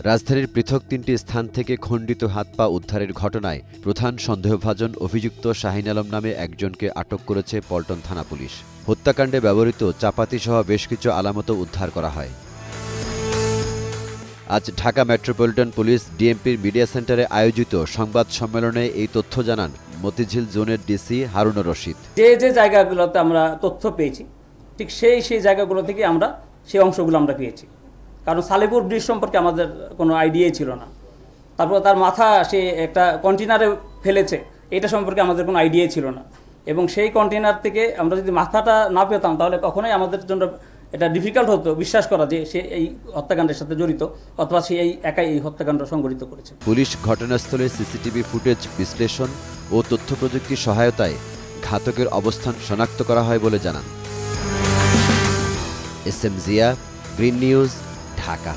রাজধানীর পৃথক তিনটি স্থান থেকে খণ্ডিত হাত পা উদ্ধারের ঘটনায় প্রধান সন্দেহভাজন অভিযুক্ত শাহিন আলম নামে একজনকে আটক করেছে পল্টন থানা পুলিশ। হত্যাকাণ্ডে ব্যবহৃত চাপাতিসহ বেশ কিছু আলামতও উদ্ধার করা হয়। আজ ঢাকা মেট্রোপলিটন পুলিশ ডিএমপির মিডিয়া সেন্টারে আয়োজিত সংবাদ সম্মেলনে এই তথ্য জানান মতিঝিল জোনের ডিসি হারুনুর রশিদ। যে জায়গাগুলোতে আমরা তথ্য পেয়েছি ঠিক সেই জায়গাগুলো থেকে আমরা সেই অংশগুলো আমরা পেয়েছি। কারণ সালেপুর ব্রিজ সম্পর্কে আমাদের কোনো আইডিয়াই ছিল না। তারপর তার মাথা সে একটা কন্টেনারে ফেলেছে এটা সম্পর্কে আমাদের কোনো আইডিয়াই ছিল না। এবং সেই কন্টেনার থেকে আমরা যদি মাথাটা না পেতাম তাহলে কখনোই আমাদের জন্য এটা ডিফিকাল্ট হতো বিশ্বাস করা যে সে এই হত্যাকাণ্ডের সাথে জড়িত অথবা সে একাই এই হত্যাকাণ্ড সংঘটিত করেছে। পুলিশ ঘটনাস্থলে সিসিটিভি ফুটেজ বিশ্লেষণ ও তথ্য প্রযুক্তির সহায়তায় ঘাতকের অবস্থান শনাক্ত করা হয় বলে জানান। S M Zia, Green News, Dhaka.